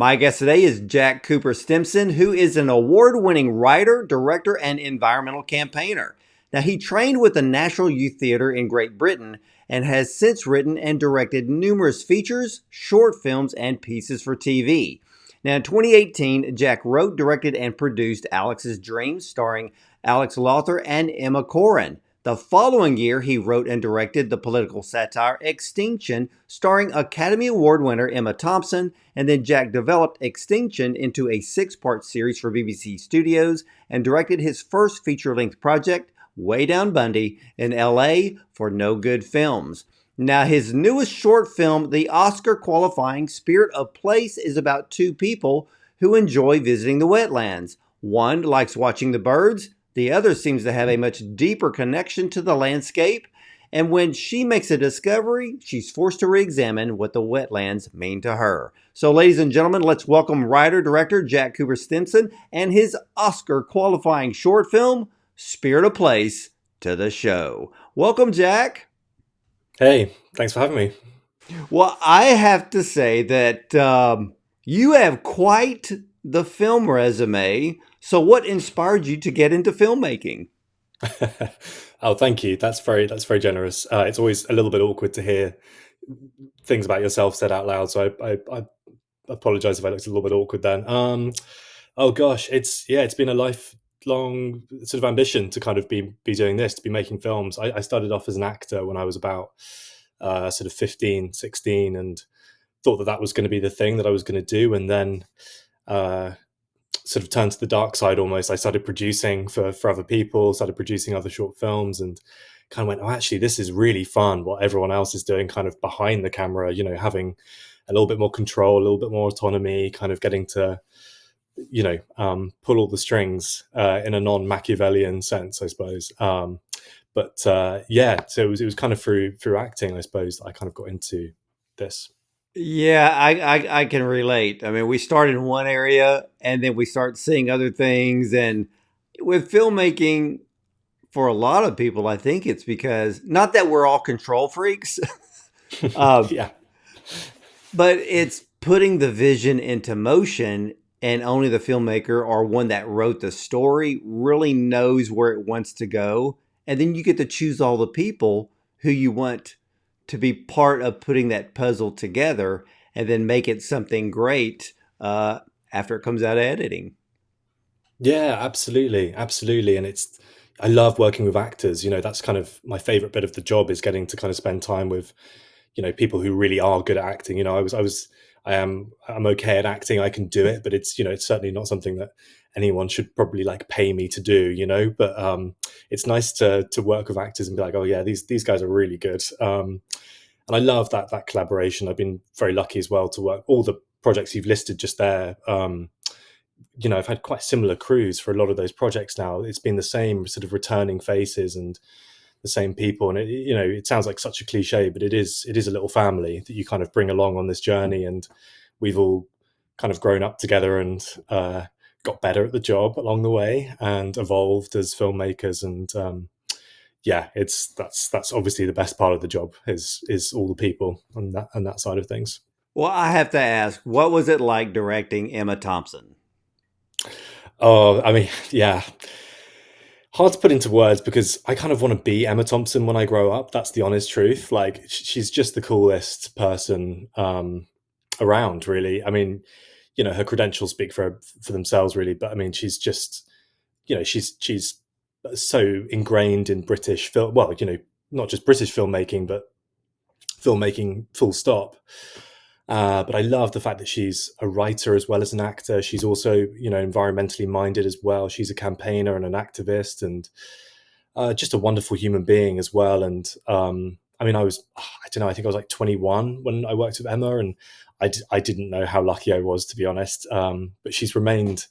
My guest today is Jack Cooper Stimpson, who is an award-winning writer, director, and environmental campaigner. Now, he trained with the National Youth Theatre in Great Britain and has since written and directed numerous features, short films, and pieces for TV. Now, in 2018, Jack wrote, directed, and produced Alex's Dreams, starring Alex Lawther and Emma Corrin. The following year, he wrote and directed the political satire Extinction, starring Academy Award winner Emma Thompson, and then Jack developed Extinction into a 6-part series for BBC Studios and directed his first feature-length project, Way Down Bundy, in LA for No Good Films. Now, his newest short film, the Oscar-qualifying Spirit of Place, is about two people who enjoy visiting the wetlands. One likes watching the birds. The other seems to have a much deeper connection to the landscape, and when she makes a discovery, she's forced to re-examine what the wetlands mean to her. So, ladies and gentlemen, let's welcome writer-director Jack Cooper Stimpson and his Oscar-qualifying short film, Spirit of Place, to the show. Welcome, Jack. Hey, thanks for having me. Well, I have to say that you have quite the film resume. So what inspired you to get into filmmaking? Oh, thank you. That's very generous. It's always a little bit awkward to hear things about yourself said out loud. So I apologize if I looked a little bit awkward then. Oh gosh, it's been a lifelong sort of ambition to kind of be doing this, to be making films. I started off as an actor when I was about sort of 15, 16, and thought that was going to be the thing that I was going to do. And then sort of turned to the dark side almost. I started producing for other people, started producing other short films, and kind of went, oh, actually, this is really fun what everyone else is doing kind of behind the camera, having a little bit more control, a little bit more autonomy, kind of getting to, pull all the strings in a non-Machiavellian sense, I suppose. So it was kind of through acting, I suppose, that I kind of got into this. Yeah, I can relate. I mean, we start in one area and then we start seeing other things. And with filmmaking, for a lot of people, I think it's because, not that we're all control freaks, uh, Yeah. but it's putting the vision into motion, and only the filmmaker or one that wrote the story really knows where it wants to go. And then you get to choose all the people who you want to be part of putting that puzzle together and then make it something great after it comes out of editing. Yeah, absolutely, absolutely. And I love working with actors. That's kind of my favorite bit of the job, is getting to kind of spend time with, people who really are good at acting. I'm okay at acting. I can do it, but it's certainly not something that anyone should probably like pay me to do. But it's nice to work with actors and be like, oh yeah, these guys are really good. And I love that collaboration. I've been very lucky as well to work all the projects you've listed just there. I've had quite similar crews for a lot of those projects now. It's been the same sort of returning faces and the same people. And it sounds like such a cliche, but it is a little family that you kind of bring along on this journey. And we've all kind of grown up together and got better at the job along the way and evolved as filmmakers. And that's obviously the best part of the job is all the people and that side of things. Well, I have to ask, what was it like directing Emma Thompson? Oh, I mean, yeah, hard to put into words because I kind of want to be Emma Thompson when I grow up. That's the honest truth. Like, she's just the coolest person around, really. I mean, her credentials speak for themselves, really. But I mean, she's just, she's so ingrained in British film. Well, not just British filmmaking, but filmmaking full stop. But I love the fact that she's a writer as well as an actor. She's also, environmentally minded as well. She's a campaigner and an activist, and just a wonderful human being as well. And I mean, I don't know, I think I was like 21 when I worked with Emma, and I didn't know how lucky I was, to be honest. But she's remained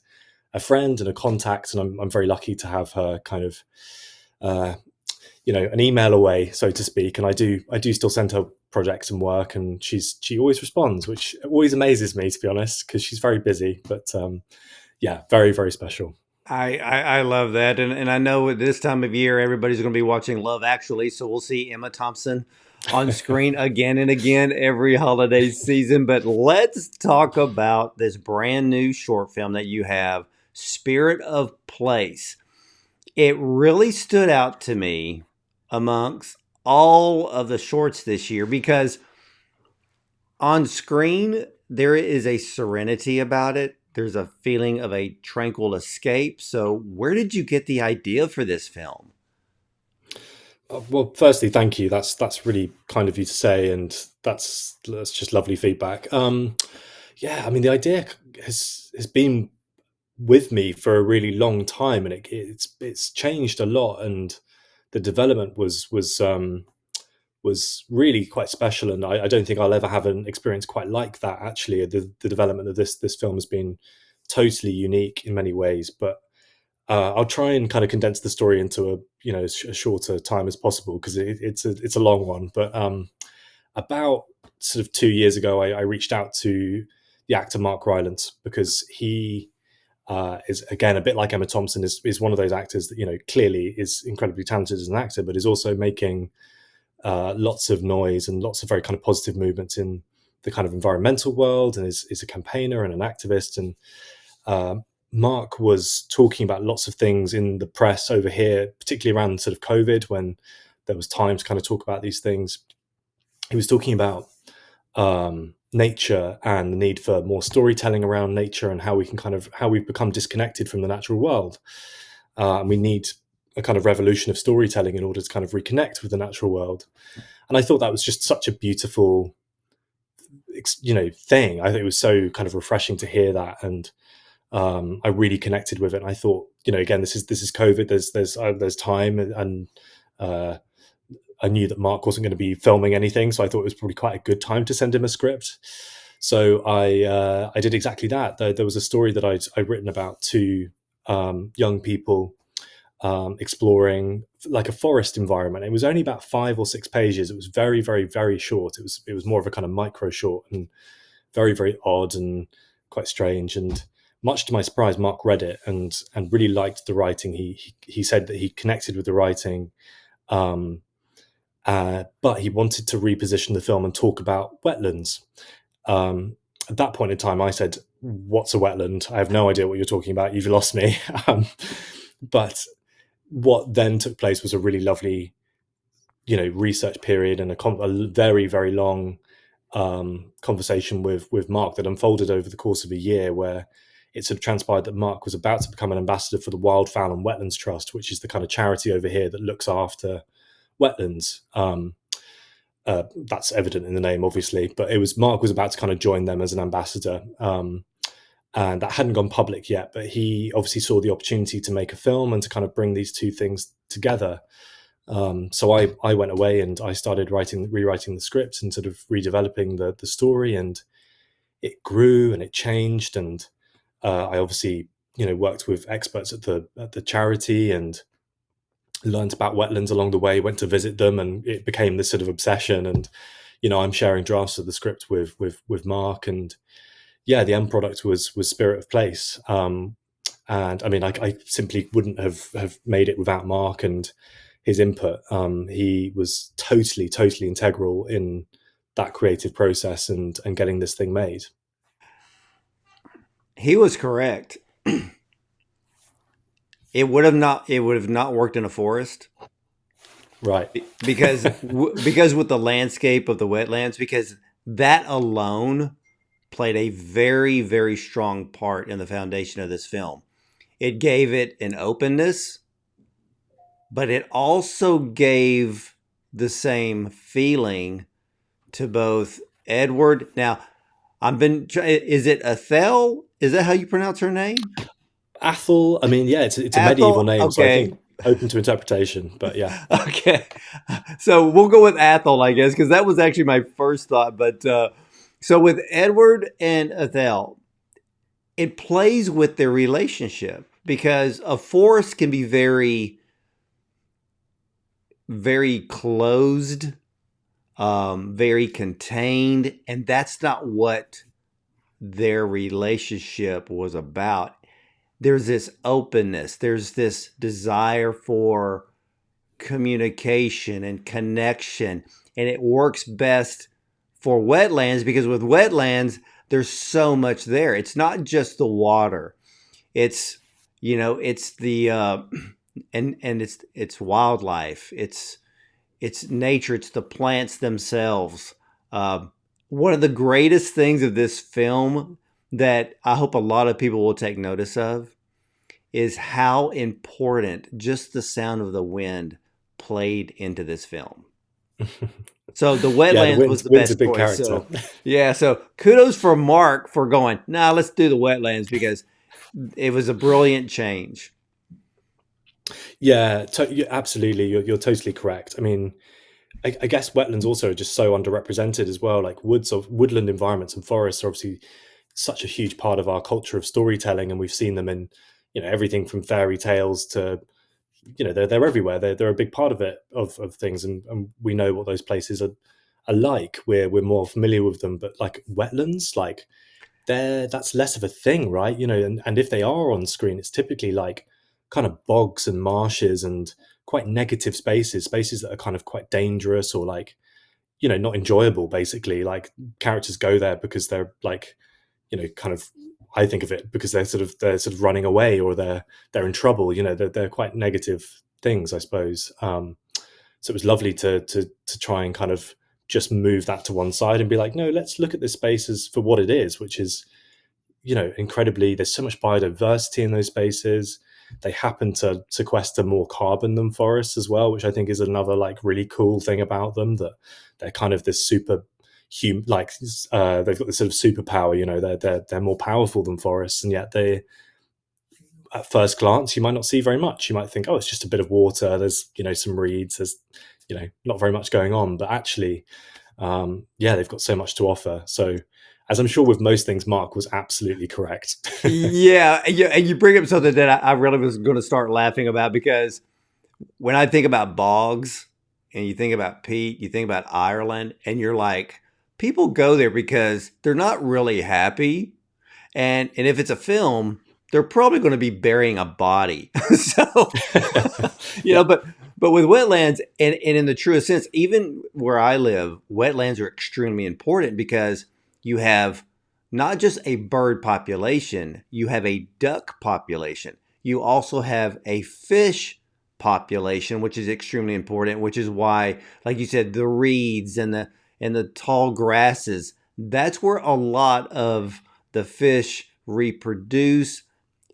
a friend and a contact, and I'm very lucky to have her kind of, an email away, so to speak. And I do still send her projects and work, and she always responds, which always amazes me, to be honest, because she's very busy. But yeah, very, very special. I love that. And I know at this time of year, everybody's going to be watching Love Actually. So we'll see Emma Thompson on screen again and again every holiday season. But let's talk about this brand new short film that you have, Spirit of Place. It really stood out to me amongst all of the shorts this year because on screen there is a serenity about it. There's a feeling of a tranquil escape. So, where did you get the idea for this film? Well, firstly, thank you. That's really kind of you to say, and that's just lovely feedback. Yeah, I mean, the idea has been with me for a really long time, and it's changed a lot, and the development was really quite special, and I don't think I'll ever have an experience quite like that. Actually, the development of this film has been totally unique in many ways, but I'll try and kind of condense the story into a shorter time as possible because it's a long one. But about sort of 2 years ago, I reached out to the actor Mark Rylance because he is again a bit like Emma Thompson is one of those actors that clearly is incredibly talented as an actor, but is also making lots of noise and lots of very kind of positive movements in the kind of environmental world, and is a campaigner and an activist. And uh, Mark was talking about lots of things in the press over here, particularly around sort of COVID, when there was time to kind of talk about these things. He was talking about nature and the need for more storytelling around nature, and how we can kind of how we've become disconnected from the natural world, and we need a kind of revolution of storytelling in order to kind of reconnect with the natural world. And I thought that was just such a beautiful thing. I think it was so kind of refreshing to hear that, and I really connected with it. And I thought, again, this is COVID. There's time, and uh, I knew that Mark wasn't going to be filming anything, so I thought it was probably quite a good time to send him a script. So I did exactly that. There was a story that I'd written about two young people exploring like a forest environment. It was only about 5 or 6 pages. It was very, very, very short. It was more of a kind of micro short, and very, very odd and quite strange. And much to my surprise, Mark read it and really liked the writing. He said that he connected with the writing, um, but he wanted to reposition the film and talk about wetlands. At that point in time, I said, "What's a wetland? I have no idea what you're talking about. You've lost me." But what then took place was a really lovely, research period, and a very, very long conversation with Mark that unfolded over the course of a year, where it sort of transpired that Mark was about to become an ambassador for the Wildfowl and Wetlands Trust, which is the kind of charity over here that looks after wetlands. That's evident in the name, obviously, but it was Mark was about to kind of join them as an ambassador. And that hadn't gone public yet, but he obviously saw the opportunity to make a film and to kind of bring these two things together. So I went away and I started rewriting the script and sort of redeveloping the story, and it grew and it changed. And I obviously, worked with experts at the charity and learned about wetlands along the way, went to visit them, and it became this sort of obsession. And, I'm sharing drafts of the script with Mark, and yeah, the end product was Spirit of Place. And I mean, I simply wouldn't have made it without Mark and his input. He was totally integral in that creative process and getting this thing made. He was correct. It would have not worked in a forest Right. because with the landscape of the wetlands, because that alone played a very strong part in the foundation of this film. It gave it an openness, but it also gave the same feeling to both Edward. Now, is it Athel? Is that how you pronounce her name? Athel. I mean, yeah, it's a medieval Athel. name, so I Okay. think open to interpretation. But yeah, Okay. So we'll go with Athel, I guess, because that was actually my first thought. But so with Edward and Athel, it plays with their relationship because a forest can be very closed, very contained, and that's not what their relationship was about. There's this openness, there's this desire for communication and connection. and it works best for wetlands because with wetlands, there's so much there. It's not just the water. It's it's the and it's wildlife. It's nature. It's the plants themselves. Uh, One of the greatest things of this film that I hope a lot of people will take notice of is how important just the sound of the wind played into this film. So the Yeah, the wetlands was wind's the wind's a best big choice. character. So yeah, so kudos for Mark for going, nah, let's do the wetlands because it was a brilliant change. Yeah, yeah, absolutely. You're totally correct. I mean, I guess wetlands also are just so underrepresented as well. Like woodland environments and forests are obviously such a huge part of our culture of storytelling, and we've seen them in everything from fairy tales to they're everywhere. They're a big part of it of things, and we know what those places are like. We're more familiar with them, but like wetlands, like that's less of a thing, right? And if they are on screen, it's typically like kind of bogs and marshes and quite negative spaces that are kind of quite dangerous or like not enjoyable. Basically, like characters go there because they're like kind of I think of it because they're sort of running away or they're in trouble. They're quite negative things, I suppose. So it was lovely to try and kind of just move that to one side and be like, no, let's look at this space as for what it is, which is incredibly. There's so much biodiversity in those spaces. They happen to sequester more carbon than forests as well, which I think is another like really cool thing about them. That they're kind of this super like they've got this sort of superpower. They're more powerful than forests, and yet they at first glance you might not see very much. You might think, oh, it's just a bit of water. There's some reeds. There's not very much going on, but actually, yeah, they've got so much to offer. So, as I'm sure with most things, Mark was absolutely correct. Yeah, yeah, and you bring up something that I really was going to start laughing about because when I think about bogs and you think about peat, you think about Ireland, and you're like, people go there because they're not really happy. And if it's a film, they're probably going to be burying a body. So, Yeah. but with wetlands and in the truest sense, even where I live, wetlands are extremely important because you have not just a bird population, you have a duck population. You also have a fish population, which is extremely important, which is why, like you said, the reeds and the tall grasses, that's where a lot of the fish reproduce.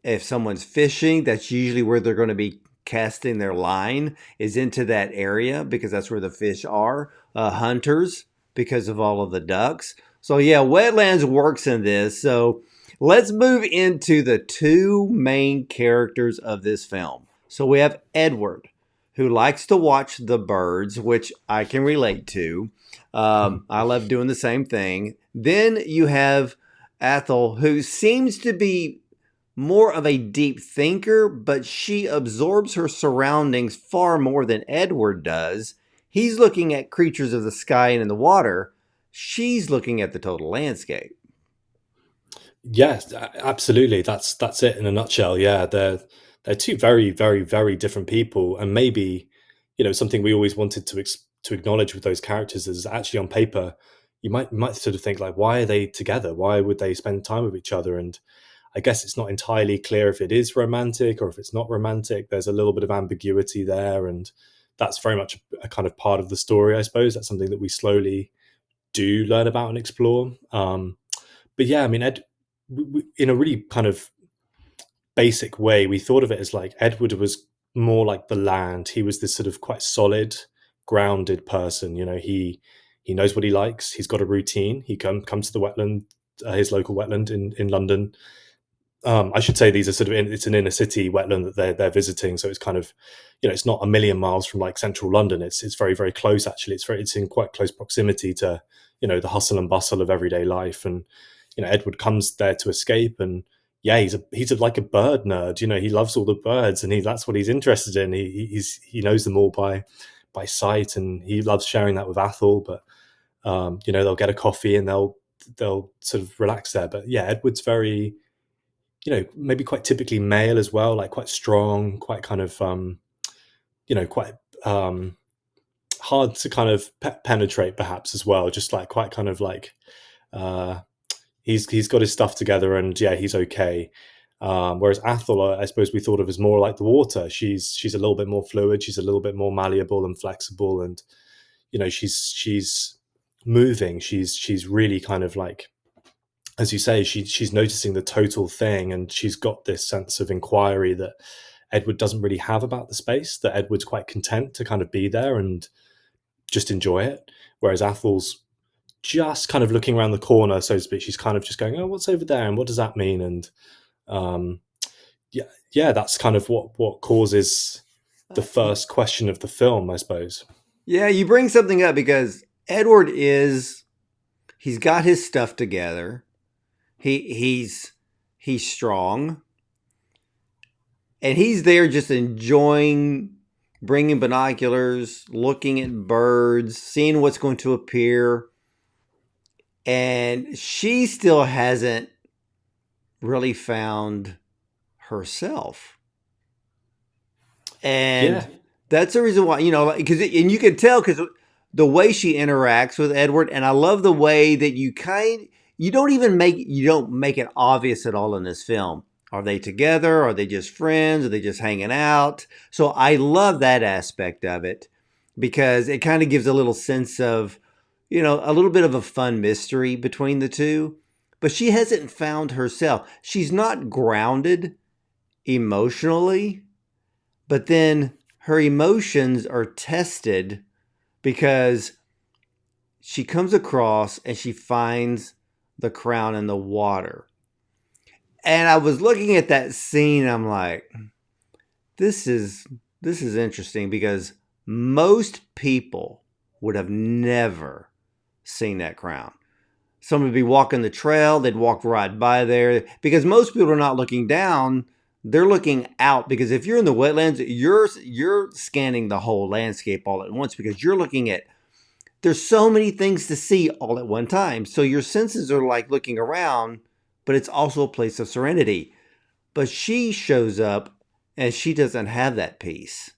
If someone's fishing, that's usually where they're going to be casting their line is into that area because that's where the fish are. Hunters because of all of the ducks. So yeah, wetlands works in this. So let's move into the two main characters of this film. So we have Edward, who likes to watch the birds, which I can relate to. I love doing the same thing. Then you have Athel, who seems to be more of a deep thinker, but she absorbs her surroundings far more than Edward does. He's looking at creatures of the sky and in the water. She's looking at the total landscape. Yes, absolutely. That's it in a nutshell. Yeah, they're two very, very, very different people, and maybe something we always wanted to acknowledge with those characters is actually on paper, you might sort of think like, why are they together? Why would they spend time with each other? And I guess it's not entirely clear if it is romantic or if it's not romantic. There's a little bit of ambiguity there, and that's very much a kind of part of the story, I suppose. That's something that we slowly do learn about and explore. But yeah, I mean, in a really kind of basic way, we thought of it as like Edward was more like the land. He was this sort of quite solid, grounded person. He knows what he likes. He's got a routine. He comes to the wetland, his local wetland in London. I should say these are sort of it's an inner city wetland that they're visiting, so it's kind of it's not a million miles from like central London. It's very, very close actually. It's in quite close proximity to the hustle and bustle of everyday life, and Edward comes there to escape. And yeah, he's like a bird nerd. He loves all the birds, and that's what he's interested in. He knows them all by sight, and he loves sharing that with Athel. But they'll get a coffee and they'll sort of relax there. But yeah, Edward's very maybe quite typically male as well, like quite strong, quite kind of quite hard to kind of penetrate perhaps as well. Just like quite kind of like uh, he's got his stuff together and yeah, he's okay. Whereas Athel, I suppose we thought of as more like the water. She's a little bit more fluid. She's a little bit more malleable and flexible, and she's moving. She's really kind of like, as you say, she's noticing the total thing, and she's got this sense of inquiry that Edward doesn't really have about the space. That Edward's quite content to kind of be there and just enjoy it, whereas Athel's just kind of looking around the corner, so to speak. She's kind of just going, "Oh, what's over there, and what does that mean?" And um, yeah, yeah, that's kind of what causes the first question of the film, I suppose. Yeah, you bring something up because Edward is he's got his stuff together. He's strong, and he's there just enjoying bringing binoculars, looking at birds, seeing what's going to appear. And she still hasn't really found herself. Yeah, And that's the reason why, because, and you can tell because the way she interacts with Edward, and I love the way that you don't make it obvious at all in this film. Are they together? Are they just friends? Are they just hanging out? So I love that aspect of it because it kind of gives a little sense of, a little bit of a fun mystery between the two. But she hasn't found herself. She's not grounded emotionally, but then her emotions are tested because she comes across and she finds the crown in the water. And I was looking at that scene, I'm like, this is interesting because most people would have never seen that crown. Someone would be walking the trail, they'd walk right by there because most people are not looking down, they're looking out because if you're in the wetlands, you're scanning the whole landscape all at once because you're looking at there's so many things to see all at one time. So your senses are like looking around, but it's also a place of serenity. But she shows up and she doesn't have that peace.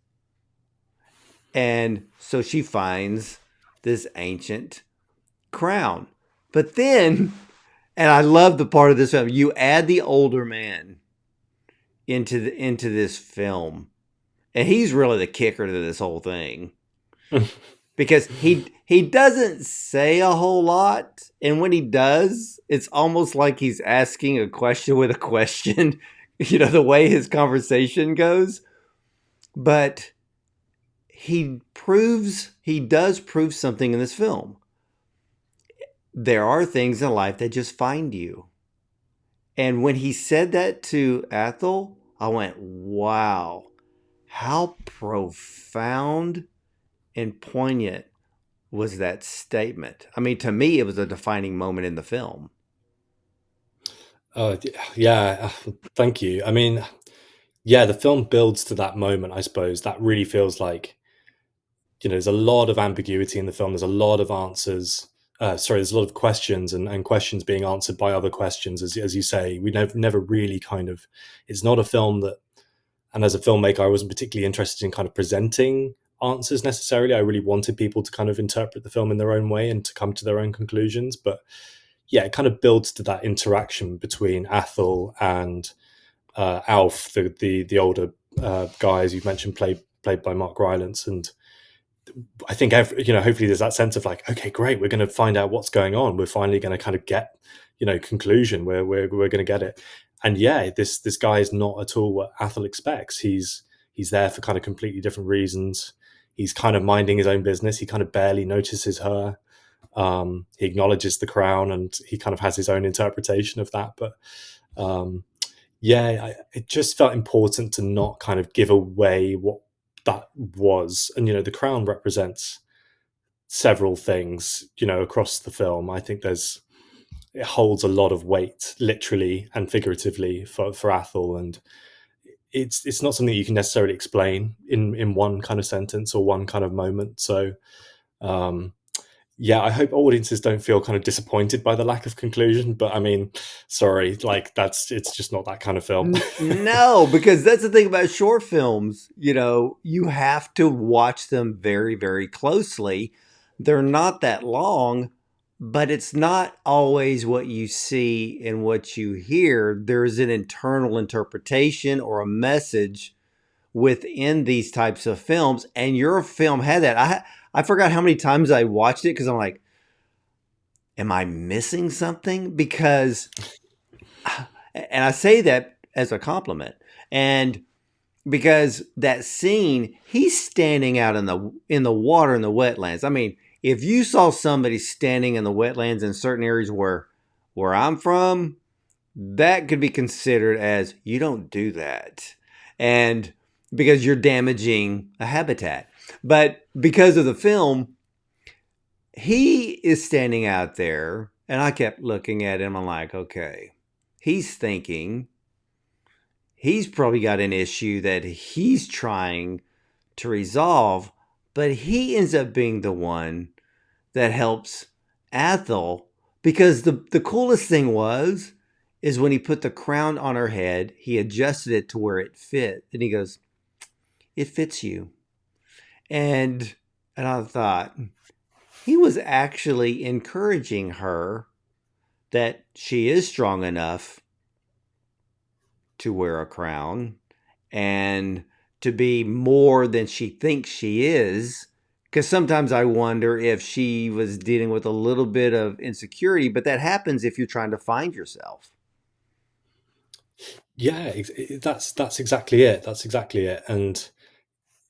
And so she finds this ancient crown. But then, and I love the part of this film, you add the older man into this film. And he's really the kicker to this whole thing. Because he doesn't say a whole lot, and when he does, it's almost like he's asking a question with a question, the way his conversation goes. But he does prove something in this film. There are things in life that just find you. And when he said that to Athel, I went, wow, how profound and poignant was that statement. I mean, to me, it was a defining moment in the film. uh, yeah. Thank you. I mean, yeah, the film builds to that moment. I suppose that really feels like there's a lot of ambiguity in the film. There's a lot of answers. There's a lot of questions and questions being answered by other questions. As you say, we never really kind of. It's not a film that, and as a filmmaker, I wasn't particularly interested in kind of presenting answers necessarily. I really wanted people to kind of interpret the film in their own way and to come to their own conclusions. But yeah, it kind of builds to that interaction between Athel and Alf, the older guy, as you mentioned, played by Mark Rylance. And I think hopefully there's that sense of like, okay, great, we're going to find out what's going on. We're finally going to kind of get conclusion. We're going to get it. And yeah, this guy is not at all what Athel expects. He's there for kind of completely different reasons. He's kind of minding his own business. He kind of barely notices her. He acknowledges the crown, and he kind of has his own interpretation of that. But it just felt important to not kind of give away what that was. And the crown represents several things across the film. I think it holds a lot of weight, literally and figuratively, for Athel, and it's not something you can necessarily explain in one kind of sentence or one kind of moment. So yeah, I hope audiences don't feel kind of disappointed by the lack of conclusion. But I mean, sorry, like it's just not that kind of film. No, because that's the thing about short films. You have to watch them very, very closely. They're not that long, but it's not always what you see and what you hear. There's an internal interpretation or a message within these types of films, and your film had that. I forgot how many times I watched it because I'm like, am I missing something? Because, and I say that as a compliment, and because that scene, he's standing out in the water in the wetlands. I mean, if you saw somebody standing in the wetlands in certain areas where I'm from, that could be considered as you don't do that. And because you're damaging a habitat. But because of the film, he is standing out there and I kept looking at him. I'm like, okay, he's thinking, he's probably got an issue that he's trying to resolve, but he ends up being the one that helps Athel because the coolest thing is when he put the crown on her head, he adjusted it to where it fit, and he goes, "It fits you." And I thought he was actually encouraging her that she is strong enough to wear a crown and to be more than she thinks she is. Because sometimes I wonder if she was dealing with a little bit of insecurity, but that happens if you're trying to find yourself. Yeah, that's exactly it. That's exactly it. And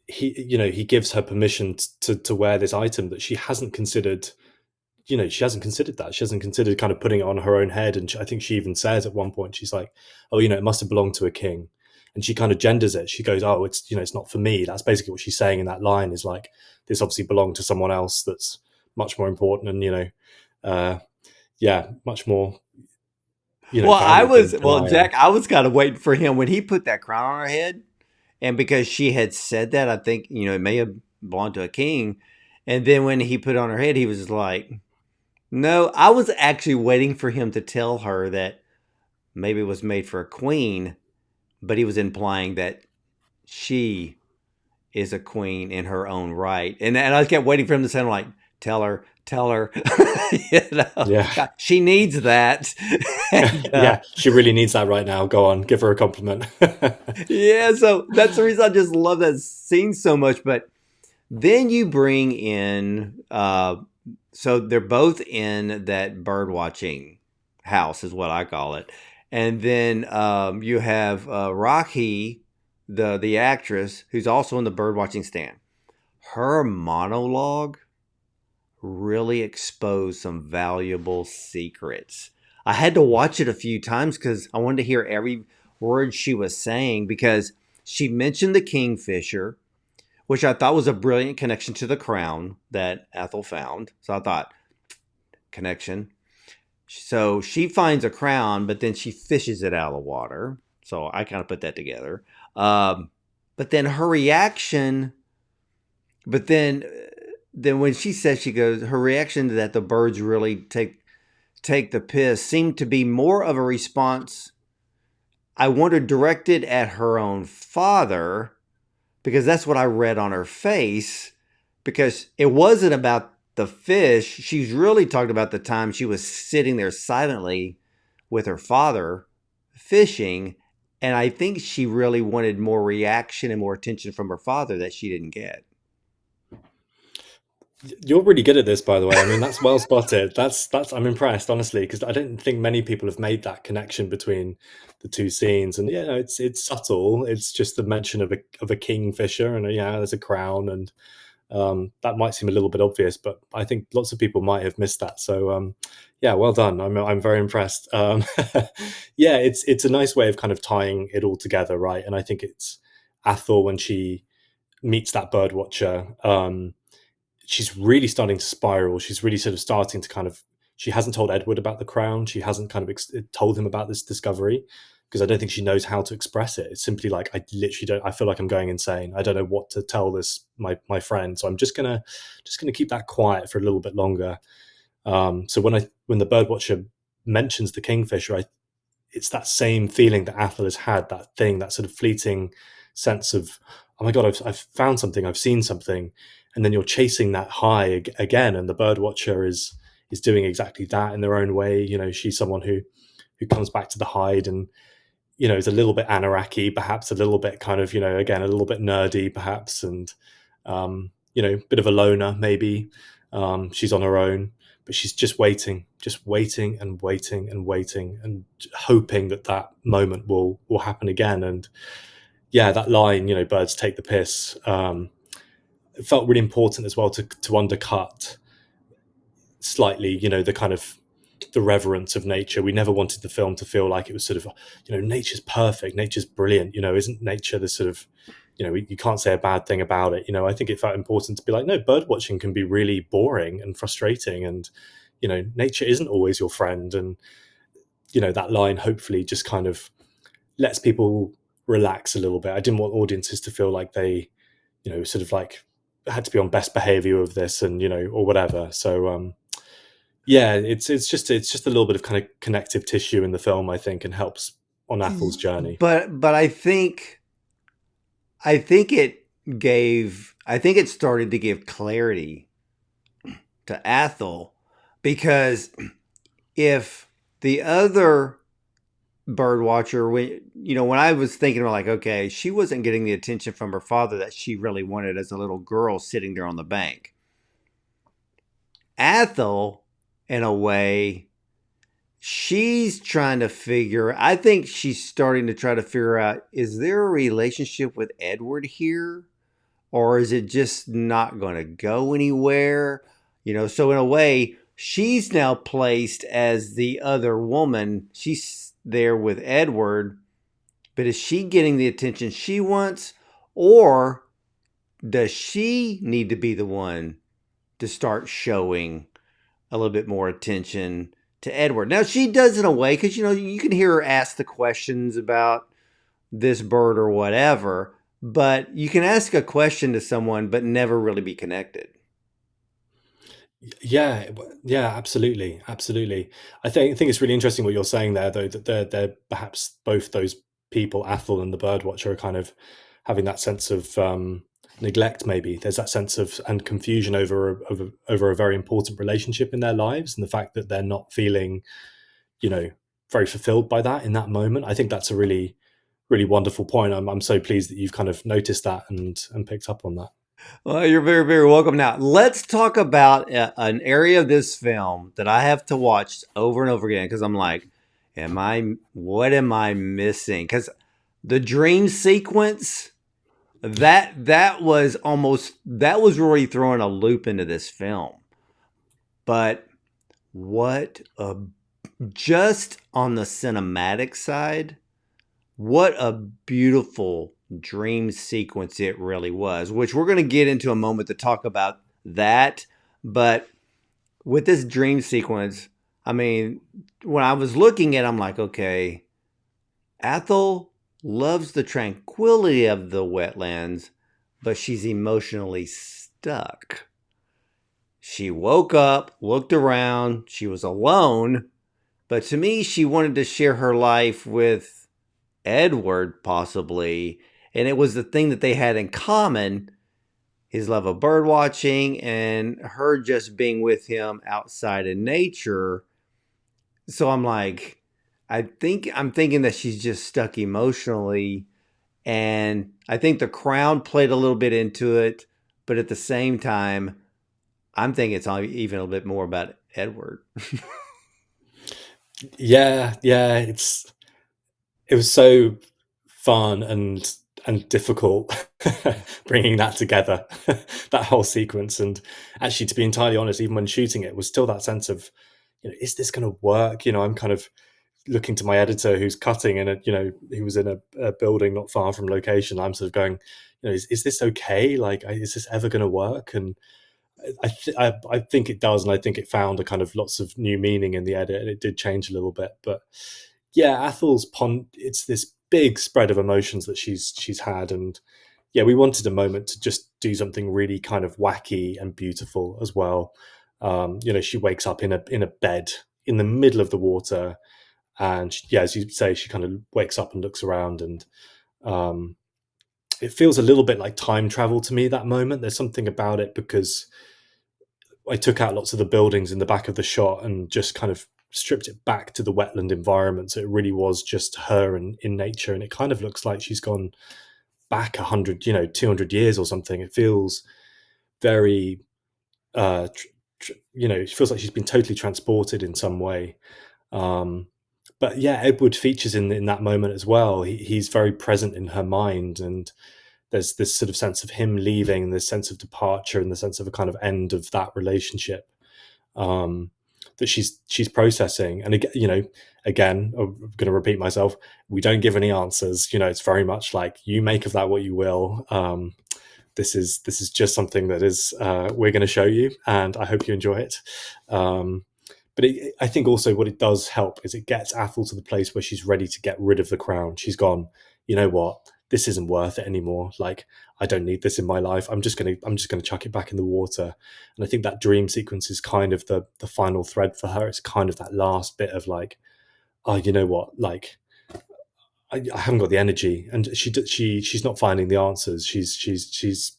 he gives her permission to wear this item that she hasn't considered. She hasn't considered that. She hasn't considered kind of putting it on her own head. And I think she even says at one point, she's like, "Oh, it must have belonged to a king." And she kind of genders it. She goes, "Oh, it's not for me." That's basically what she's saying in that line. Is like, this obviously belonged to someone else that's much more important and uh, yeah, much more valued than I am. Jack, I was kind of waiting for him when he put that crown on her head. And because she had said that, I think, it may have belonged to a king. And then when he put it on her head, he was like, no, I was actually waiting for him to tell her that maybe it was made for a queen, but he was implying that she is a queen in her own right. And I kept waiting for him to say, like, tell her, Yeah, God, she needs that. and, yeah, she really needs that right now. Go on, give her a compliment. yeah, so that's the reason I just love that scene so much. But then you bring in, so they're both in that bird watching house, is what I call it. And then you have Rocky, the actress, who's also in the bird watching stand. Her monologue really exposed some valuable secrets. I had to watch it a few times because I wanted to hear every word she was saying because she mentioned the kingfisher, which I thought was a brilliant connection to the crown that Ethel found. So I thought, connection. So she finds a crown, but then she fishes it out of the water. So I kind of put that together. But then her reaction, but then when she says, she goes, her reaction to that the birds really take the piss seemed to be more of a response, I wonder, directed at her own father, because that's what I read on her face, because it wasn't about the fish. She's really talked about the time she was sitting there silently with her father fishing. And I think she really wanted more reaction and more attention from her father that she didn't get. You're really good at this, by the way. I mean, that's well spotted. That's. I'm impressed, honestly, because I don't think many people have made that connection between the two scenes. And it's subtle. It's just the mention of a kingfisher, and there's a crown, and that might seem a little bit obvious, but I think lots of people might have missed that. So yeah, well done. I'm very impressed. Yeah, it's a nice way of kind of tying it all together, right? And I think it's Athel when she meets that bird watcher. She's really starting to spiral. She's really sort of starting to kind of. She hasn't told Edward about the crown. She hasn't kind of told him about this discovery. because I don't think she knows how to express it. It's simply like, I literally don't. I feel like I'm going insane. I don't know what to tell this my friend, so I'm just gonna keep that quiet for a little bit longer. So when the birdwatcher mentions the kingfisher, it's that same feeling that Athel has had, that thing, that sort of fleeting sense of, oh my god, I've found something, I've seen something, and then you're chasing that high again. And the birdwatcher is doing exactly that in their own way. She's someone who comes back to the hide, and is a little bit anaraki, perhaps a little bit kind of, again, a little bit nerdy, perhaps, and bit of a loner, maybe. She's on her own, but she's just waiting and waiting and waiting, and hoping that that moment will happen again. And yeah, that line, birds take the piss. It felt really important as well to undercut slightly, the kind of the reverence of nature. We never wanted the film to feel like it was sort of, nature's perfect, nature's brilliant. Isn't nature the sort of, you can't say a bad thing about it. I think it felt important to be like, no, bird watching can be really boring and frustrating, and nature isn't always your friend. And that line hopefully just kind of lets people relax a little bit. I didn't want audiences to feel like they, sort of like had to be on best behavior of this, and or whatever. So yeah, it's just a little bit of kind of connective tissue in the film, I think, and helps on Athel's journey. But I think it started to give clarity to Athel, because if the other bird watcher, when I was thinking about, like, okay, she wasn't getting the attention from her father that she really wanted as a little girl sitting there on the bank. Athel, in a way, I think she's starting to try to figure out, is there a relationship with Edward here? Or is it just not going to go anywhere? So in a way, she's now placed as the other woman. She's there with Edward, but is she getting the attention she wants? Or does she need to be the one to start showing a little bit more attention to Edward? Now, she does in a way, because, you can hear her ask the questions about this bird or whatever, but you can ask a question to someone but never really be connected. Yeah, yeah, absolutely, absolutely. I think it's really interesting what you're saying there, though, that they're perhaps both those people, Athel and the birdwatcher, are kind of having that sense of neglect. Maybe there's that sense of and confusion over a very important relationship in their lives, and the fact that they're not feeling, you know, very fulfilled by that in that moment. I think that's a really, really wonderful point. I'm so pleased that you've kind of noticed that and picked up on that. Well, you're very, very welcome. Now, let's talk about an area of this film that I have to watch over and over again, because I'm like, what am I missing? Because the dream sequence, that was really throwing a loop into this film. But what a just on the cinematic side, what a beautiful dream sequence it really was, which we're going to get into a moment to talk about that. But with this dream sequence, I mean, when I was looking at it, I'm like, okay, Athel loves the tranquility of the wetlands, but she's emotionally stuck. She woke up, looked around, she was alone, but to me, she wanted to share her life with Edward, possibly. And it was the thing that they had in common, his love of bird watching and her just being with him outside in nature. So I'm like, I'm thinking that she's just stuck emotionally. And I think the crown played a little bit into it. But at the same time, I'm thinking it's even a little bit more about Edward. Yeah, yeah, it was so fun and difficult bringing that together, that whole sequence. And actually, to be entirely honest, even when shooting it, was still that sense of, is this going to work? I'm kind of looking to my editor who's cutting in he was in a building not far from location. I'm sort of going, is this okay? Like, is this ever going to work? And I think it does, and I think it found a kind of lots of new meaning in the edit, and it did change a little bit. But yeah, Athel's pond. It's this big spread of emotions that she's had, and yeah, we wanted a moment to just do something really kind of wacky and beautiful as well. She wakes up in a bed in the middle of the water, and yeah, as you say, she kind of wakes up and looks around, and um, it feels a little bit like time travel to me. That moment, there's something about it because I took out lots of the buildings in the back of the shot and just kind of stripped it back to the wetland environment. So it really was just her and in nature, and it kind of looks like she's gone back 100, 200 years or something. It feels very, it feels like she's been totally transported in some way. Um, but yeah, Edward features in that moment as well. He's very present in her mind, and there's this sort of sense of him leaving, this sense of departure, and the sense of a kind of end of that relationship um, that she's processing. And again, I'm going to repeat myself. We don't give any answers. It's very much like you make of that what you will. This is just something that is we're going to show you, and I hope you enjoy it. But I think also what it does help is it gets Athel to the place where she's ready to get rid of the crown. She's gone, you know what? This isn't worth it anymore. Like, I don't need this in my life. I'm just gonna chuck it back in the water. And I think that dream sequence is kind of the final thread for her. It's kind of that last bit of like, oh, you know what? Like, I haven't got the energy, and she's not finding the answers. She's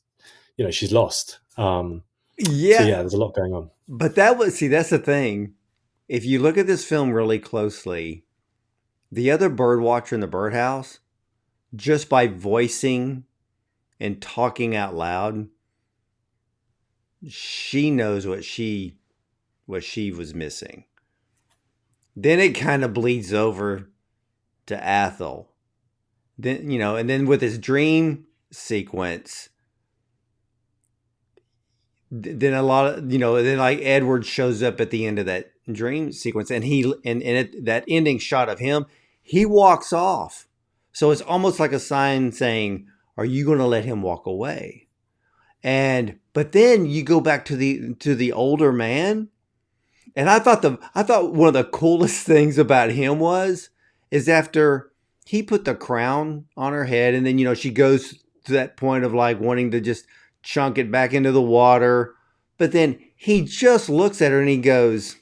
lost. So Yeah, yeah, there's a lot going on. but that's the thing. If you look at this film really closely, the other bird watcher in the birdhouse, just by voicing and talking out loud, she knows what she was missing. Then it kind of bleeds over to Athel. And then with his dream sequence, then a lot of then like Edward shows up at the end of that dream sequence, and that ending shot of him, he walks off. So it's almost like a sign saying, "Are you going to let him walk away?" And but then you go back to the older man, and I thought one of the coolest things about him is after he put the crown on her head, and then she goes to that point of like wanting to just chunk it back into the water, but then he just looks at her and he goes,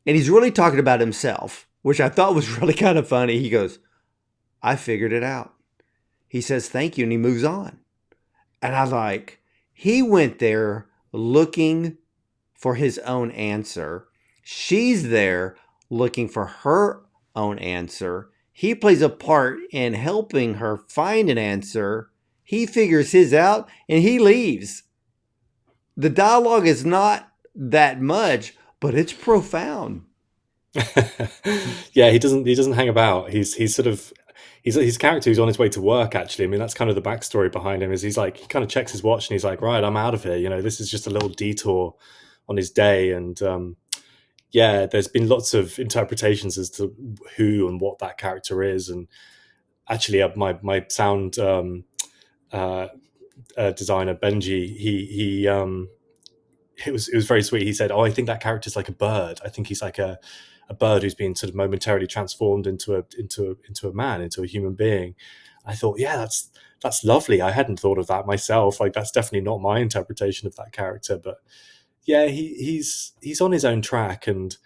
and he's really talking about himself, which I thought was really kind of funny. He goes, "I figured it out." He says thank you, and he moves on. And I like, he went there looking for his own answer. She's there looking for her own answer. He plays a part in helping her find an answer. He figures his out and he leaves. The dialogue is not that much, but it's profound. Yeah, he doesn't hang about. He's sort of he's his character who's on his way to work. Actually, I mean that's kind of the backstory behind him. Is he's like he kind of checks his watch and he's like, right, I'm out of here. This is just a little detour on his day, and yeah, there's been lots of interpretations as to who and what that character is, and actually, my sound uh, designer Benji, it was very sweet. He said, "Oh, I think that character's like a bird. I think he's like a bird who's been sort of momentarily transformed into a man, into a human being." I thought, yeah, that's lovely. I hadn't thought of that myself. Like that's definitely not my interpretation of that character, but yeah, he's on his own track, and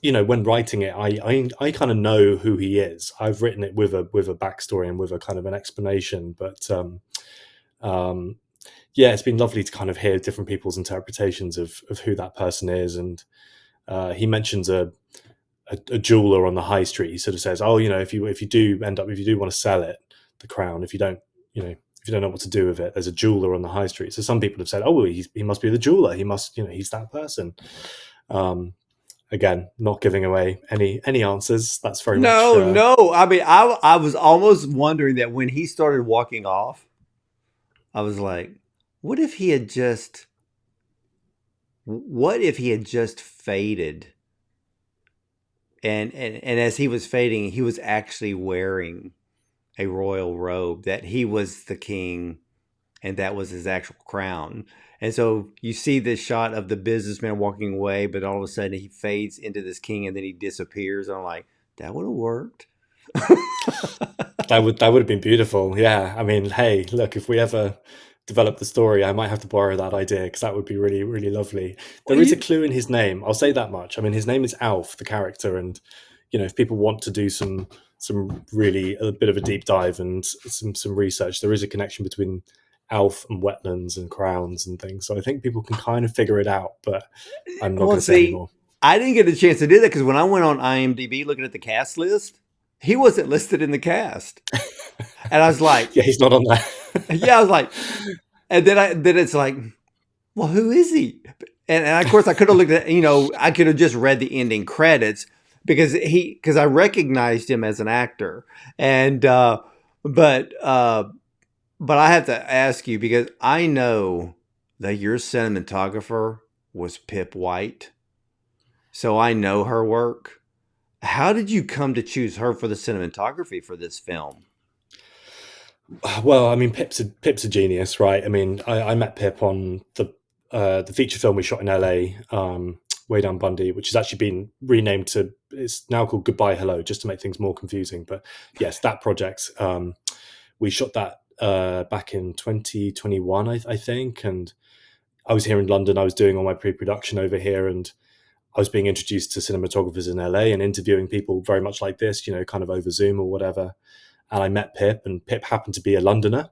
when writing it, I kind of know who he is. I've written it with a backstory and with a kind of an explanation, but um, yeah, it's been lovely to kind of hear different people's interpretations of who that person is. And he mentions a jeweler on the high street. He sort of says, "Oh, if you do want to sell it, the crown, if you don't know what to do with it, there's a jeweler on the high street." So some people have said, "Oh, well, he must be the jeweler. He must, he's that person." Um, Again, not giving away any answers. That's very much No, no. I mean, I was almost wondering that when he started walking off, I was like, what if he had just faded, and as he was fading, he was actually wearing a royal robe, that he was the king and that was his actual crown. And so you see this shot of the businessman walking away, but all of a sudden he fades into this king and then he disappears. I'm like, That would have worked. That would have been beautiful. Yeah. I mean, hey, look, if we ever develop the story, I might have to borrow that idea because that would be really, really lovely. Well, There is a clue in his name. I'll say that much. I mean, his name is Alf, the character, and if people want to do some really a bit of a deep dive and some research, there is a connection between Alf and wetlands and crowns and things. So I think people can kind of figure it out, but I'm not well, going to say see, anymore. I didn't get a chance to do that because when I went on IMDb looking at the cast list, he wasn't listed in the cast, and I was like, Yeah, he's not on there. yeah, I was like, and then it's like, well, who is he? And of course, I could have looked at, I could have just read the ending credits because I recognized him as an actor, and but but I have to ask you because I know that your cinematographer was Pip White, so I know her work. How did you come to choose her for the cinematography for this film? Well, I mean, Pip's a genius, right? I mean, I met Pip on the feature film we shot in LA, Way Down Bundy, which has actually been renamed to. It's now called Goodbye Hello, just to make things more confusing. But yes, that project, we shot that back in 2021, I think, and I was here in London. I was doing all my pre-production over here, and I was being introduced to cinematographers in LA and interviewing people very much like this, kind of over Zoom or whatever. And I met Pip, and Pip happened to be a Londoner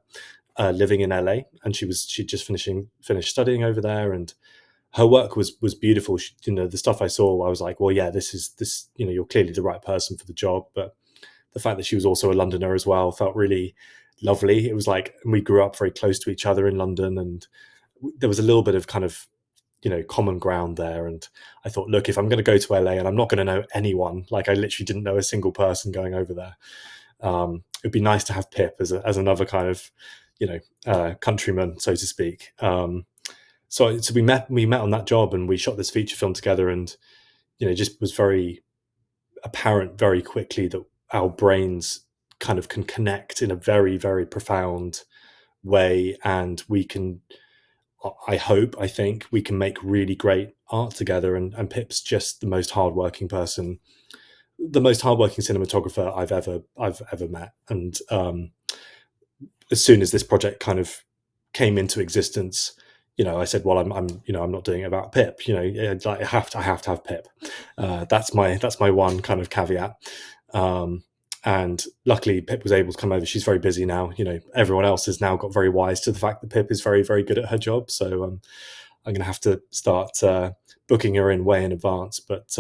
living in LA, and she'd just finished studying over there, and her work was beautiful. The stuff I saw, I was like, well, yeah, this. You're clearly the right person for the job. But the fact that she was also a Londoner as well felt really lovely. It was like we grew up very close to each other in London, and there was a little bit of kind of common ground there. And I thought, look, if I'm going to go to LA and I'm not going to know anyone, like I literally didn't know a single person going over there, it'd be nice to have Pip as another kind of countryman, so to speak. So we met on that job, and we shot this feature film together, and just was very apparent very quickly that our brains kind of can connect in a very, very profound way, and we can, I think we can make really great art together. And Pip's just the most hardworking person, the most hardworking cinematographer I've ever met. And as soon as this project kind of came into existence, I said, well, I'm not doing it about Pip. Like I have to have Pip. That's my one kind of caveat. And luckily, Pip was able to come over. She's very busy now. Everyone else has now got very wise to the fact that Pip is very, very good at her job. So I'm going to have to start booking her in way in advance. But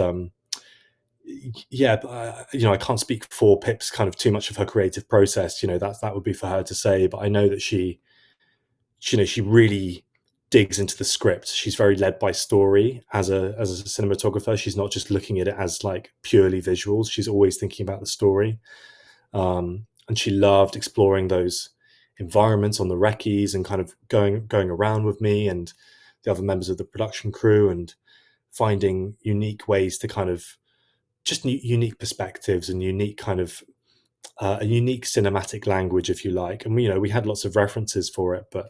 yeah, I can't speak for Pip's kind of too much of her creative process. That would be for her to say. But I know that she really digs into the script. She's very led by story as a cinematographer. She's not just looking at it as like purely visuals. She's always thinking about the story. And she loved exploring those environments on the recce's and kind of going around with me and the other members of the production crew and finding unique ways to kind of just unique perspectives and unique kind of a unique cinematic language, if you like. And we had lots of references for it, but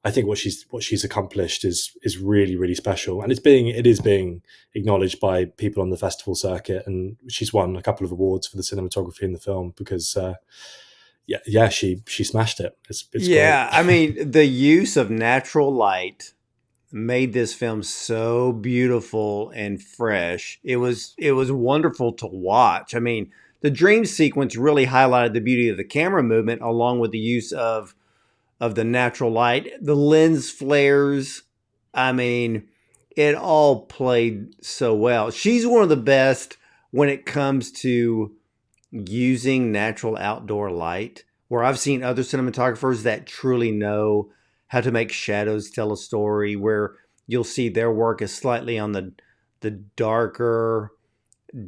I think what she's accomplished is really, really special, and it is being acknowledged by people on the festival circuit. And she's won a couple of awards for the cinematography in the film because yeah, she smashed it. It's great. Yeah, I mean, the use of natural light made this film so beautiful and fresh. It was wonderful to watch. I mean, the dream sequence really highlighted the beauty of the camera movement along with the use of the natural light, the lens flares. I mean, it all played so well. She's one of the best when it comes to using natural outdoor light, where I've seen other cinematographers that truly know how to make shadows tell a story, where you'll see their work is slightly on the darker,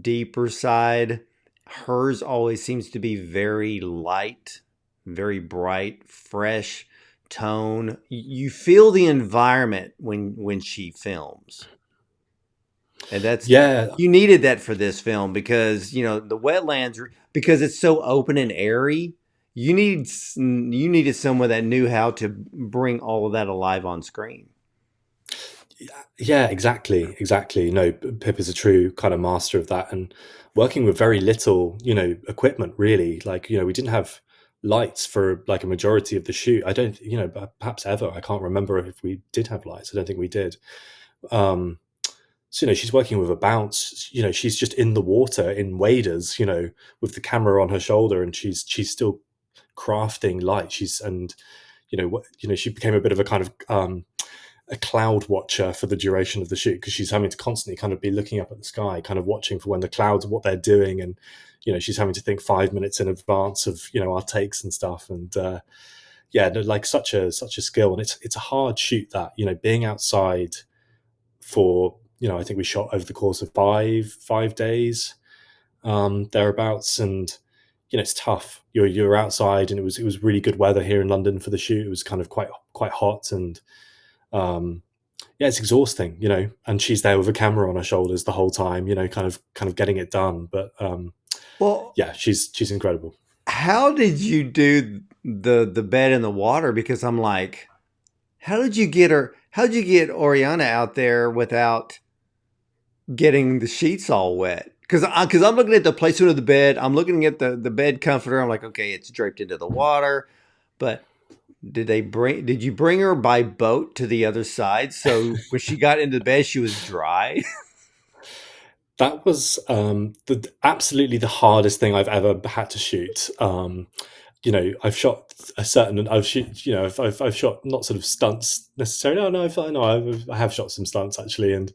deeper side. Hers always seems to be very light, very bright, fresh tone. You feel the environment when she films. And that's Yeah, you needed that for this film because the wetlands because it's so open and airy. You needed someone that knew how to bring all of that alive on screen. Yeah, exactly. No, Pip is a true kind of master of that, and working with very little, equipment really. Like, we didn't have lights for like a majority of the shoot. I don't, perhaps ever. I can't remember if we did have lights. I don't think we did. Um, so, she's working with a bounce. She's just in the water in waders. With the camera on her shoulder, and she's still crafting light. She became a bit of a kind of a cloud watcher for the duration of the shoot, because she's having to constantly kind of be looking up at the sky, kind of watching for when the clouds, what they're doing, and she's having to think 5 minutes in advance of our takes and stuff. And yeah, no, like such a skill, and it's a hard shoot, that being outside for I think we shot over the course of five days, thereabouts. And it's tough. You're outside, and it was really good weather here in London for the shoot. It was kind of quite hot, and um, yeah, it's exhausting, and she's there with a camera on her shoulders the whole time, kind of getting it done. But Well, yeah, she's incredible. how did you do the bed in the water? Because I'm like, how did you get her? How did you get Oriana out there without getting the sheets all wet? Because I'm looking at the placement of the bed. I'm looking at the bed comforter. I'm like, okay, it's draped into the water, but did you bring her by boat to the other side so when she got into the bed she was dry? That was absolutely the hardest thing I've ever had to shoot. I've shot I've shoot, I've shot not sort of stunts necessarily. No, no, I have shot some stunts actually, and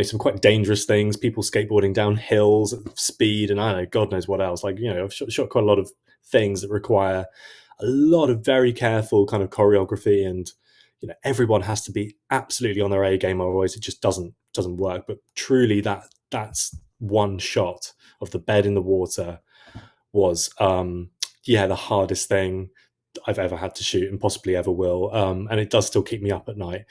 some quite dangerous things. People skateboarding down hills at speed, and I don't know, God knows what else. Like, I've shot quite a lot of things that require a lot of very careful kind of choreography, and everyone has to be absolutely on their A game, otherwise it just doesn't work. But truly, that's one shot of the bed in the water was yeah, the hardest thing I've ever had to shoot, and possibly ever will. And it does still keep me up at night.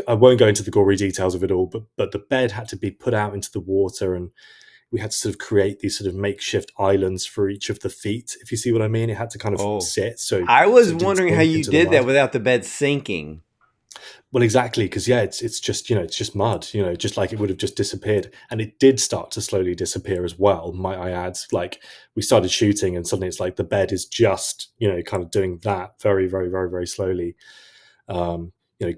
I won't go into the gory details of it all, but the bed had to be put out into the water, and we had to sort of create these sort of makeshift islands for each of the feet, if you see what I mean. It had to kind of Oh, sit I so was it didn't wondering how sink you into the did that mud. without the bed sinking. Well, exactly, because yeah, it's just it's just mud, just like it would have just disappeared, and it did start to slowly disappear as well. Might I add, like we started shooting, and suddenly it's like the bed is just kind of doing that very, very, very, very slowly.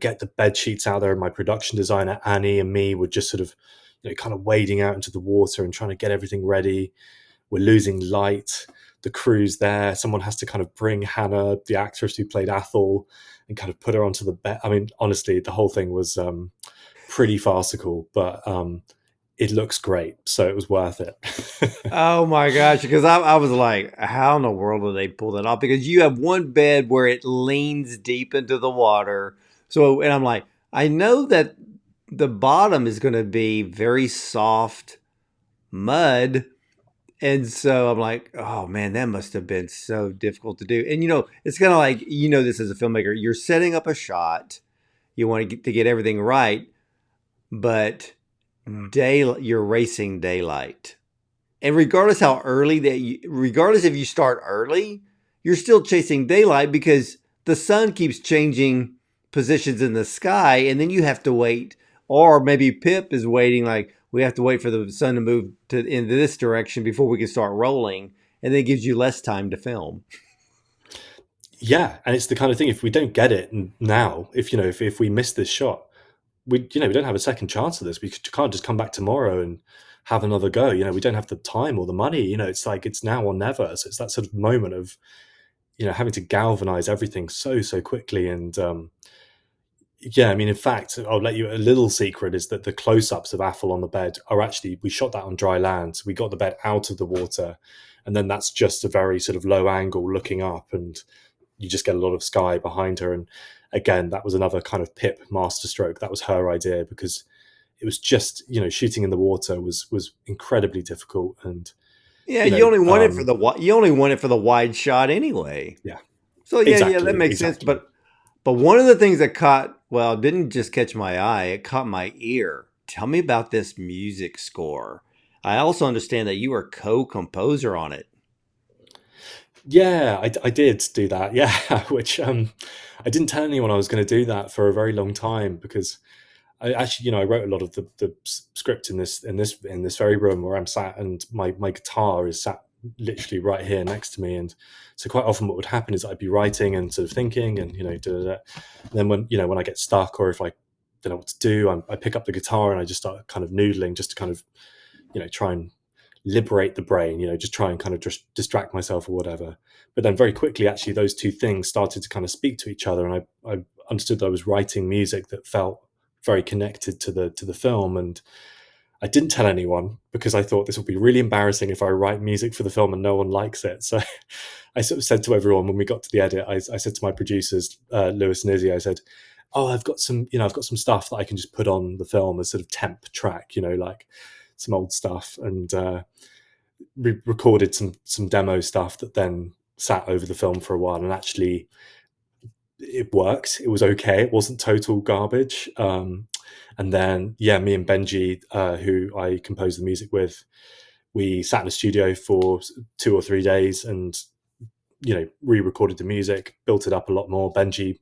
Get the bed sheets out there, and my production designer Annie and me were just sort of kind of wading out into the water and trying to get everything ready. We're losing light. The crew's there. Someone has to kind of bring Hannah, the actress who played Athel, and kind of put her onto the bed. I mean, honestly, the whole thing was pretty farcical, but it looks great, so it was worth it. Oh my gosh, because I was like, how in the world do they pull that off? Because you have one bed where it leans deep into the water. So, and I'm like, I know that the bottom is going to be very soft mud. And so I'm like, oh man, that must have been so difficult to do. And it's kind of like, this as a filmmaker, you're setting up a shot, you want to get everything right, but you're racing daylight. And regardless if you start early, you're still chasing daylight because the sun keeps changing positions in the sky, and then you have to wait. Or maybe Pip is waiting, like we have to wait for the sun to move into this direction before we can start rolling, and then it gives you less time to film. Yeah, and it's the kind of thing, if we don't get it now, if we miss this shot, we don't have a second chance of this. We can't just come back tomorrow and have another go. We don't have the time or the money. It's like it's now or never. So it's that sort of moment of having to galvanize everything so quickly. And yeah, I mean, in fact, I'll let you, a little secret is that the close-ups of Athel on the bed are actually, we shot that on dry land. So we got the bed out of the water, and then that's just a very sort of low angle looking up, and you just get a lot of sky behind her. And again, that was another kind of Pip masterstroke. That was her idea, because it was just shooting in the water was incredibly difficult. And Yeah, you know you only want it for the wide shot anyway. yeah, So yeah, that exactly, makes sense. exactly. But one of the things that didn't just catch my eye, it caught my ear. Tell me about this music score. I also understand that you were co-composer on it. Yeah, I did do that. Yeah, which I didn't tell anyone I was going to do that for a very long time, because I actually, I wrote a lot of the script in this very room where I'm sat, and my guitar is sat literally right here next to me. And so quite often, what would happen is I'd be writing and sort of thinking, and da, da, da. And then when I get stuck, or if I don't know what to do, I pick up the guitar and I just start kind of noodling, just to kind of try and liberate the brain, just try and kind of just distract myself or whatever. But then very quickly, actually, those two things started to kind of speak to each other, and I understood that I was writing music that felt very connected to the film. And I didn't tell anyone, because I thought this would be really embarrassing if I write music for the film and no one likes it. So I sort of said to everyone when we got to the edit, I said to my producers, Lewis and Izzy, I said, "Oh, I've got some stuff that I can just put on the film as sort of temp track, like some old stuff." And we recorded some demo stuff that then sat over the film for a while, and actually it worked. It was okay. It wasn't total garbage. And then, yeah, me and Benji, who I composed the music with, we sat in a studio for 2 or 3 days and re-recorded the music, built it up a lot more. Benji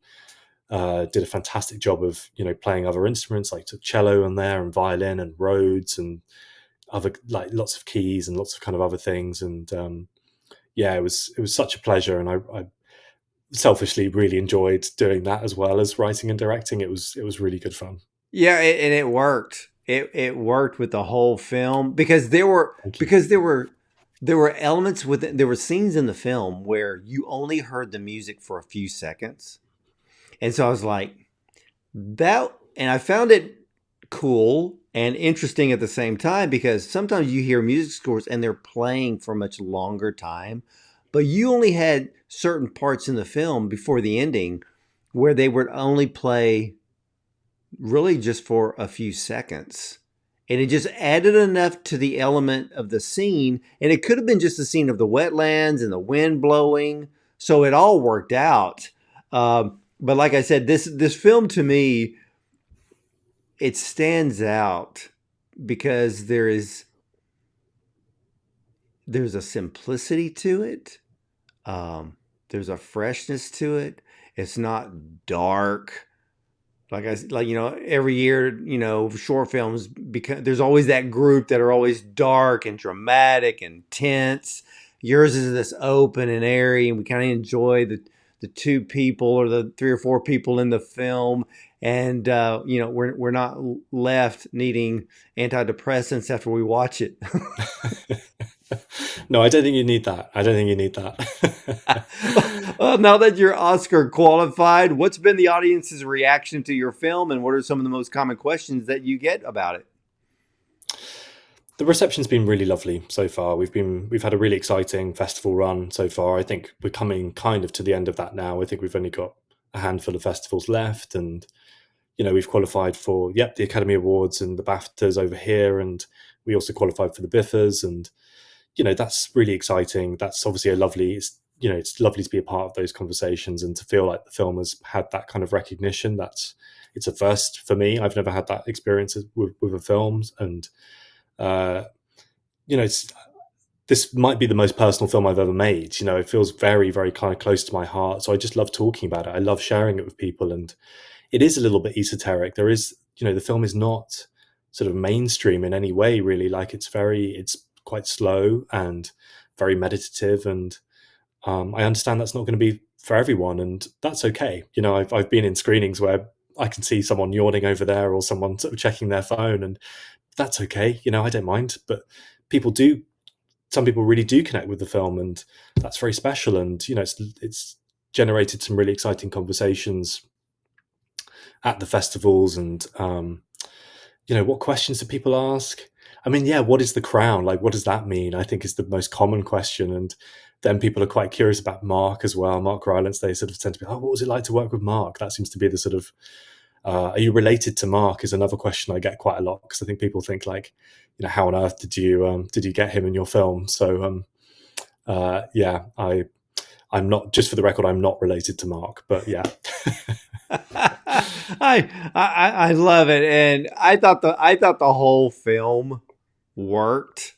did a fantastic job of playing other instruments, like took cello in there and violin and Rhodes and other, like, lots of keys and lots of kind of other things. And yeah, it was such a pleasure, and I selfishly really enjoyed doing that as well as writing and directing. It was really good fun. Yeah, and it worked. It worked with the whole film because there were Thank you. because there were there were elements within there were scenes in the film where you only heard the music for a few seconds. And so I was like, that and I found it cool and interesting at the same time because sometimes you hear music scores and they're playing for a much longer time, but you only had certain parts in the film before the ending where they would only play really just for a few seconds. And it just added enough to the element of the scene. And it could have been just a scene of the wetlands and the wind blowing. So it all worked out. But like I said, this film to me, it stands out because there's a simplicity to it. There's a freshness to it. It's not dark. Every year, short films, because there's always that group that are always dark and dramatic and tense. Yours is this open and airy, and we kind of enjoy the two people or the three or four people in the film, and we're not left needing antidepressants after we watch it. No, I don't think you need that. I don't think you need that. Well, now that you're Oscar qualified, what's been the audience's reaction to your film, and what are some of the most common questions that you get about it? The reception's been really lovely so far. We've had a really exciting festival run so far. I think we're coming kind of to the end of that now. I think we've only got a handful of festivals left, and we've qualified for the Academy Awards and the BAFTAs over here, and we also qualified for the BIFAs, and that's really exciting. That's obviously it's lovely to be a part of those conversations and to feel like the film has had that kind of recognition. It's a first for me. I've never had that experience with a film, and uh, it's this might be the most personal film I've ever made. It feels very, very kind of close to my heart. So I just love talking about it. I love sharing it with people, and it is a little bit esoteric. There is, the film is not sort of mainstream in any way, really. Like it's quite slow and very meditative, and I understand that's not going to be for everyone, and that's okay. I've been in screenings where I can see someone yawning over there or someone sort of checking their phone, and that's okay. I don't mind, but people do. Some people really do connect with the film, and that's very special. And it's generated some really exciting conversations at the festivals. And what questions do people ask? I mean, yeah, what is the crown? Like, what does that mean? I think is the most common question. And then people are quite curious about Mark as well. Mark Rylance, they sort of tend to be, oh, what was it like to work with Mark? That seems to be the sort of, are you related to Mark is another question I get quite a lot, because I think people think like, how on earth did you get him in your film? So yeah, I'm not, just for the record, I'm not related to Mark, but yeah. I love it, and I thought the whole film worked.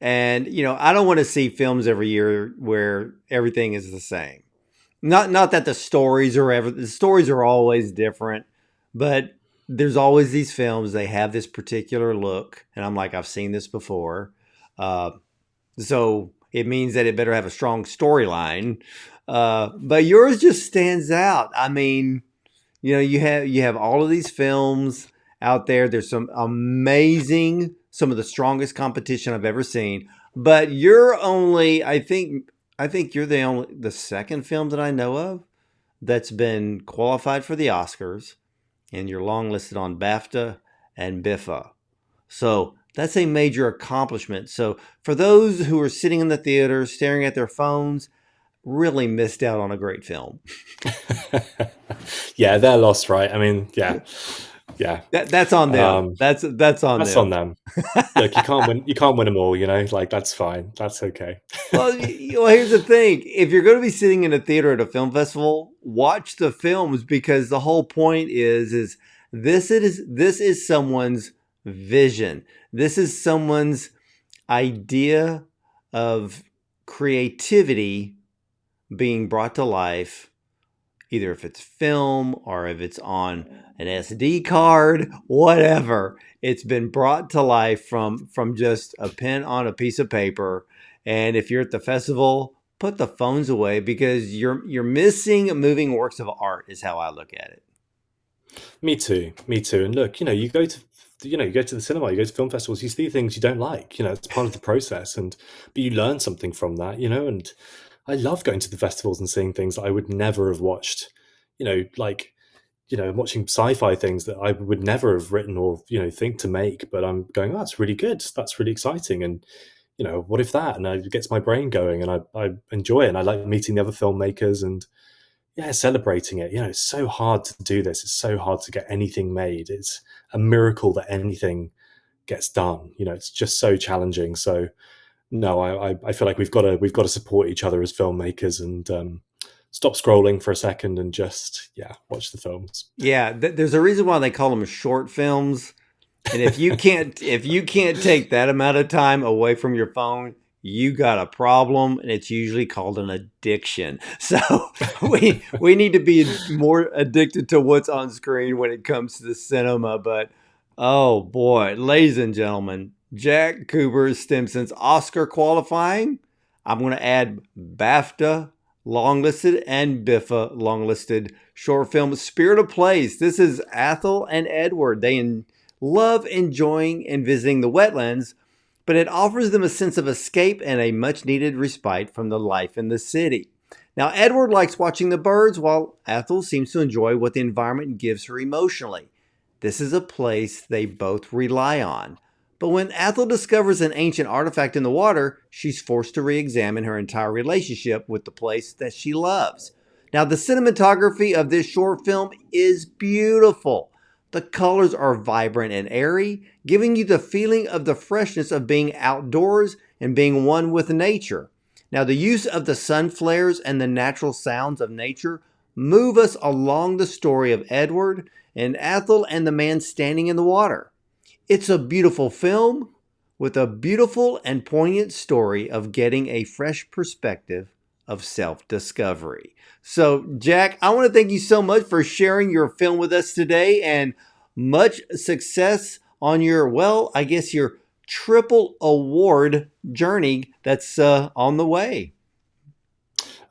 And I don't want to see films every year where everything is the same. Not that the stories are always different, but there's always these films, they have this particular look, and I'm like, I've seen this before. Uh, so it means that it better have a strong storyline. But yours just stands out. I mean, you have all of these films out there. There's some amazing, some of the strongest competition I've ever seen. But you're only, I think you're the second film that I know of that's been qualified for the Oscars, and you're long listed on BAFTA and BIFA. So that's a major accomplishment. So for those who are sitting in the theater staring at their phones, really missed out on a great film. Yeah, they're lost, right? I mean, yeah, yeah. That's on them. Um, That's on that's on them. them. Look, you can't win. You can't win them all. You know, like that's fine. That's okay. Well, here's the thing: if you're going to be sitting in a theater at a film festival, watch the films, because the whole point is this is someone's vision. This is someone's idea of creativity being brought to life, either if it's film or if it's on an SD card, whatever. It's been brought to life from just a pen on a piece of paper. And if you're at the festival, put the phones away, because you're missing moving works of art, is how I look at it. Me too. Me too. And look, you go to the cinema, you go to film festivals, you see things you don't like. It's part of the process, and but you learn something from that. And I love going to the festivals and seeing things that I would never have watched. Like watching sci-fi things that I would never have written or think to make, but I'm going, oh, that's really good. That's really exciting, and what if that? And it gets my brain going, and I enjoy it, and I like meeting the other filmmakers and yeah, celebrating it. It's so hard to do this. It's so hard to get anything made. It's a miracle that anything gets done. It's just so challenging. So no, I feel like we've got to support each other as filmmakers and stop scrolling for a second and just watch the films. Yeah, there's a reason why they call them short films. And if you can't take that amount of time away from your phone, you got a problem, and it's usually called an addiction. So we need to be more addicted to what's on screen when it comes to the cinema. But oh boy, ladies and gentlemen, Jack Cooper Stimpson's Oscar qualifying. I'm going to add BAFTA longlisted and BIFA longlisted short film Spirit of Place. This is Athel and Edward. They love enjoying and visiting the wetlands, but it offers them a sense of escape and a much needed respite from the life in the city. Now, Edward likes watching the birds, while Athel seems to enjoy what the environment gives her emotionally. This is a place they both rely on. But when Athel discovers an ancient artifact in the water, she's forced to re-examine her entire relationship with the place that she loves. Now, the cinematography of this short film is beautiful. The colors are vibrant and airy, giving you the feeling of the freshness of being outdoors and being one with nature. Now, the use of the sun flares and the natural sounds of nature move us along the story of Edward and Athel and the man standing in the water. It's a beautiful film with a beautiful and poignant story of getting a fresh perspective of self-discovery. So, Jack, I want to thank you so much for sharing your film with us today, and much success on your, well, I guess your triple award journey that's on the way.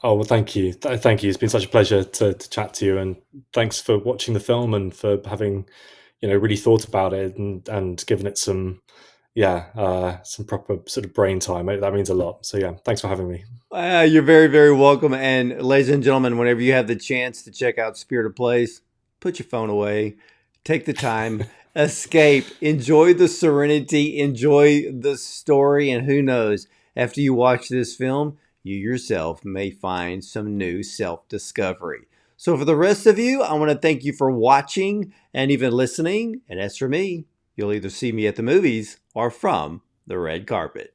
Oh, well, thank you. Thank you. It's been such a pleasure to chat to you, and thanks for watching the film and for having really thought about it and given it some some proper sort of brain time. That means a lot. So yeah, thanks for having me. You're very, very welcome. And ladies and gentlemen, whenever you have the chance to check out Spirit of Place, put your phone away, take the time, escape, enjoy the serenity, enjoy the story, and who knows, after you watch this film, you yourself may find some new self-discovery. So for the rest of you, I want to thank you for watching and even listening. And as for me, you'll either see me at the movies or from the red carpet.